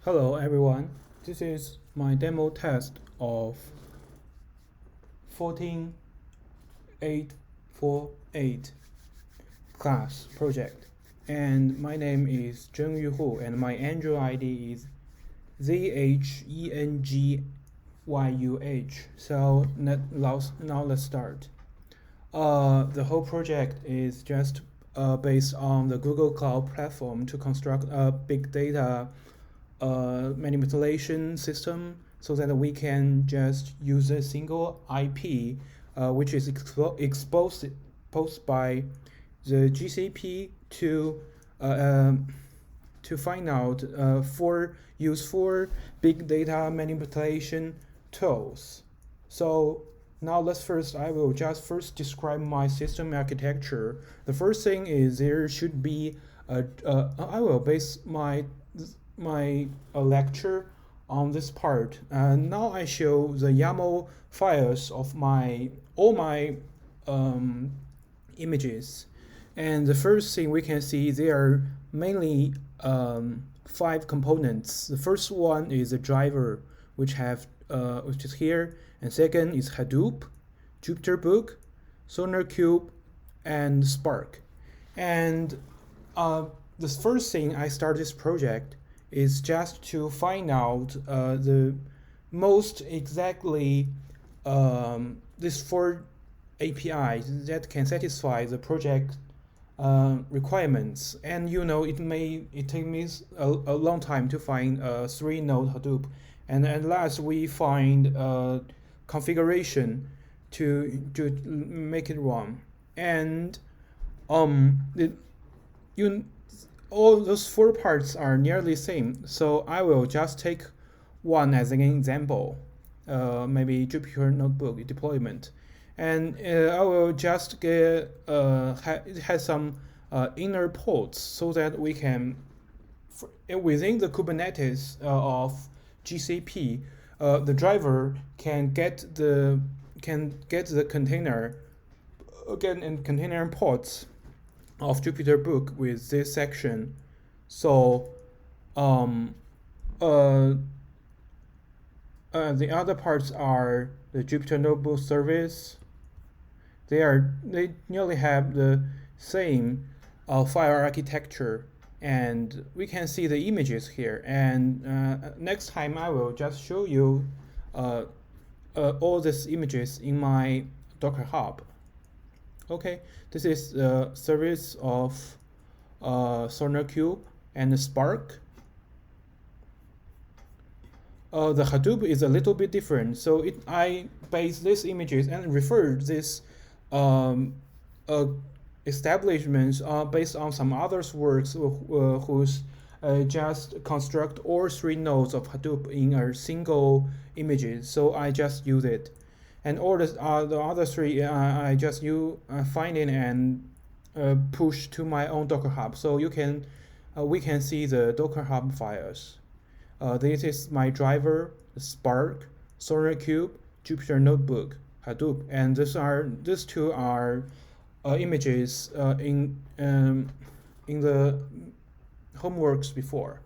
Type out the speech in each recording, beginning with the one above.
Hello everyone, this is my demo test of 14848 class project. And my name is Zhengyu Hu and my Android ID is ZHENGYUH. So now let's start. The whole project is just based on the Google Cloud platform to construct a big data manipulation system so that we can just use a single IP which is exposed by the GCP to find out use for big data manipulation tools. So now I will just first describe my system architecture. The first thing is there should be I will base my lecture on this part. Now I show the YAML files of all my images. And the first thing we can see, there are mainly 5 components. The first one is a driver, which is here, and second is Hadoop, JupyterBook, SonarQube, and Spark. And the first thing I start this project is just to find out the most exactly these 4 APIs that can satisfy the project requirements. And it takes me a long time to find a 3-node Hadoop. And at last we find a configuration to make it run. And all those 4 parts are nearly same. So I will just take one as an example, maybe Jupyter Notebook deployment. And I will just get it has some inner ports so that we can within the Kubernetes of GCP, the driver can get the container and container ports of JupyterBook with this section. So the other parts are the Jupyter Notebook service. They nearly have the same file architecture, and we can see the images here. And next time I will just show you all these images in my Docker Hub. Okay, this is the service of SonarQube and Spark. The Hadoop is a little bit different, so I base these images and refer this establishments based on some others works whose just construct all 3 nodes of Hadoop in a single images. So I just use it, and all the other 3 I just find it and push to my own Docker Hub. So we can see the Docker Hub files. This is my driver, Spark, SonarQube, Jupyter Notebook, Hadoop, and these 2 are images in the homeworks before.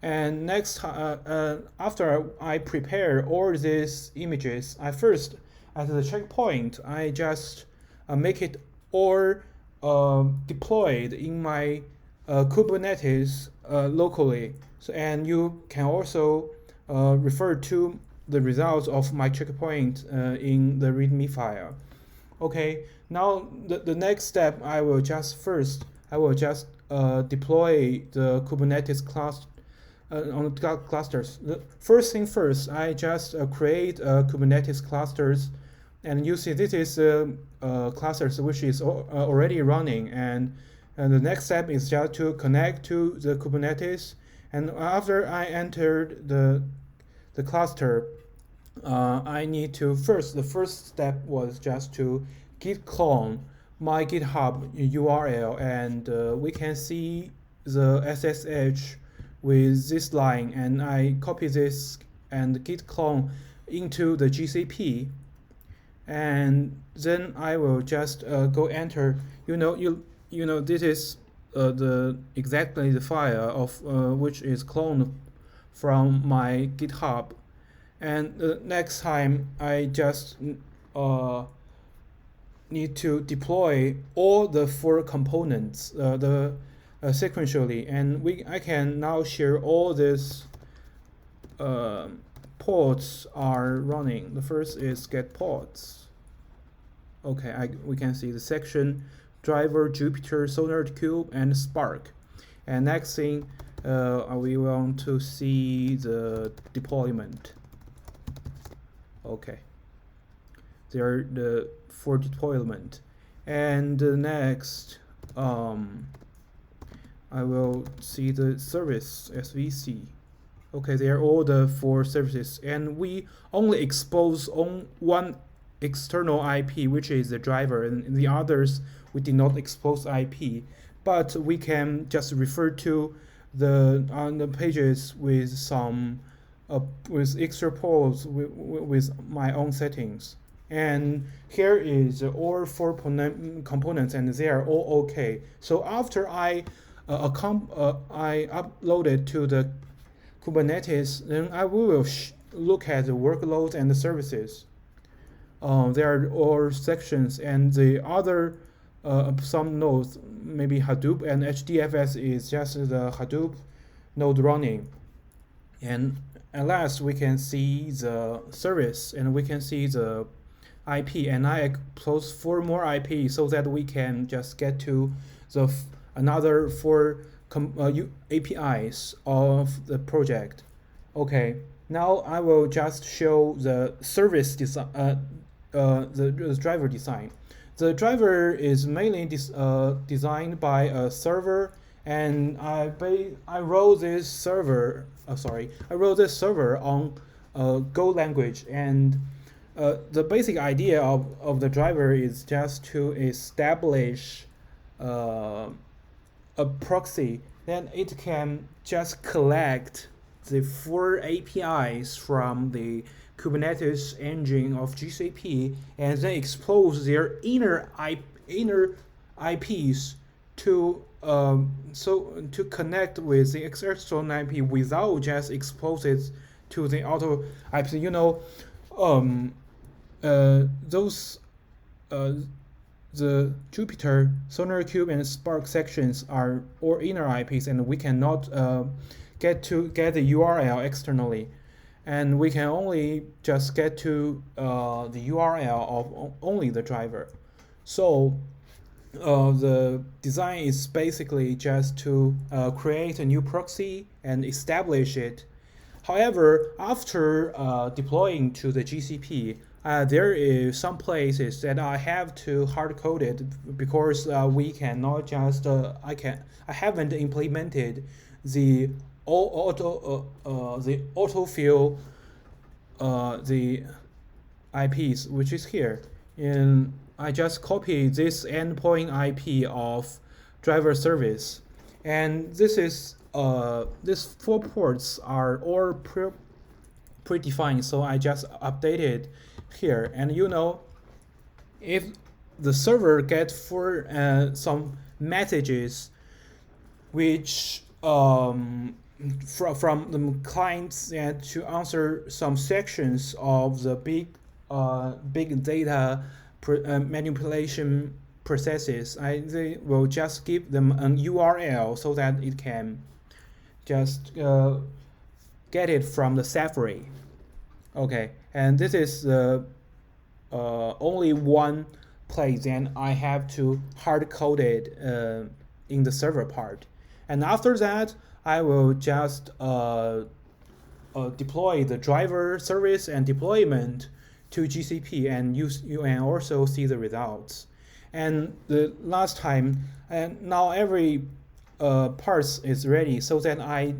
And next, after I prepare all these images, at the checkpoint, I just make it all deployed in my Kubernetes locally. So, and you can also refer to the results of my checkpoint in the README file. Okay, now the next step, I will just deploy the Kubernetes class on the clusters. The first thing first, I just create Kubernetes clusters, and you see this is clusters which is already running, and the next step is just to connect to the Kubernetes. And after I entered the cluster, I need to the first step was just to git clone my GitHub URL, and we can see the SSH with this line, and I copy this and git clone into the GCP, and then I will just go enter. This is exactly the file of which is cloned from my GitHub. And the next time I just need to deploy all the 4 components sequentially, and I can now share all these pods are running. The first is get pods. Okay, we can see the section driver, Jupyter, SonarCube, and Spark. And next thing, we want to see the deployment. Okay, they're the for deployment. And next, I will see the service SVC. Okay, they are all the 4 services, and we only expose on one external IP, which is the driver, and in the others we did not expose IP. But we can just refer to on the pages with some with extra pods with my own settings. And here is all 4 components, and they are all okay. So after I upload it to the Kubernetes, then I will look at the workload and the services. There are all sections, and the other some nodes, maybe Hadoop and HDFS is just the Hadoop node running. And at last we can see the service, and we can see the IP, and I expose 4 more IP so that we can just get to the another 4 APIs of the project. Okay, now I will just show the service design, the driver design. The driver is mainly designed by a server, and I wrote this server. I wrote this server on Go language, and the basic idea of the driver is just to establish a proxy. Then it can just collect the 4 APIs from the Kubernetes engine of GCP, and then expose their inner IPs to connect with the external IP without just expose it to the auto IP. You know, the Jupyter, SonarCube, and Spark sections are all inner IPs, and we cannot get the URL externally, and we can only just get to the URL of only the driver. So the design is basically just to create a new proxy and establish it. However, after deploying to the GCP, there is some places that I have to hard code it, because we cannot just I haven't implemented the autofill the IPs, which is here. And I just copy this endpoint IP of driver service, and this is these 4 ports are all predefined, so I just updated here. And you know, if the server gets some messages which from the clients to answer some sections of the big data manipulation processes, they will just give them an URL so that it can just get it from the Safari. Okay, and this is only one place, and I have to hard code it in the server part. And after that, I will just deploy the driver service and deployment to GCP, and you can also see the results. And the last time, and now every parts is ready, so that I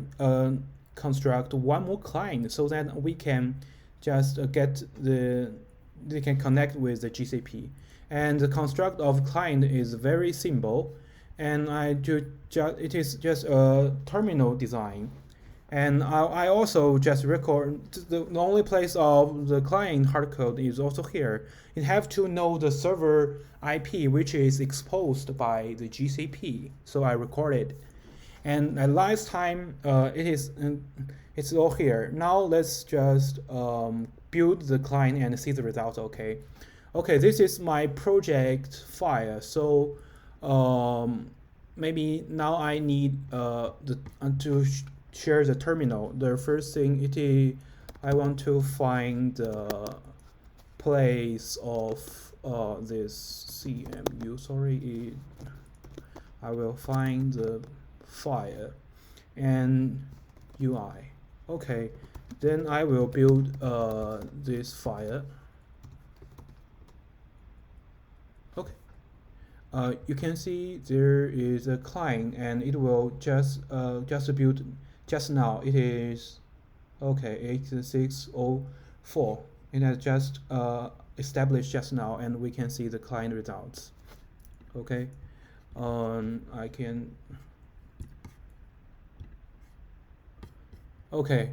construct one more client so that we can just they can connect with the GCP. And the construct of client is very simple, and it is just a terminal design. And I also just record the only place of the client hardcode is also here. You have to know the server IP, which is exposed by the GCP. So I recorded. And last time it's all here. Now let's just build the client and see the results. Okay. Okay, this is my project file. So maybe now I need to share the terminal. The first thing it is I want to find the place of this CMU. Sorry, I will find the file and UI. Okay, then I will build this file. Okay, you can see there is a client and it will just build just now. It is okay 8604. It has just established just now, and we can see the client results. Okay, I can. Okay,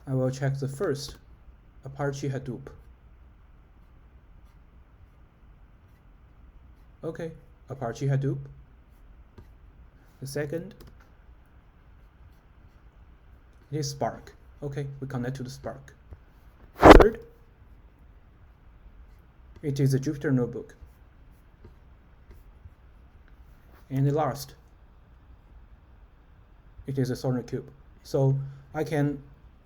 I will check the first Apache Hadoop. Okay, Apache Hadoop. The second is Spark. Okay, we connect to the Spark. Third, it is a Jupyter Notebook. And the last, it is a SonarQube. So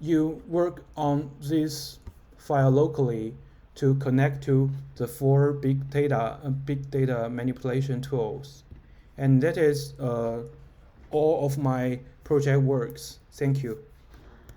you work on this file locally to connect to the 4 big data manipulation tools. And that is all of my project works. Thank you.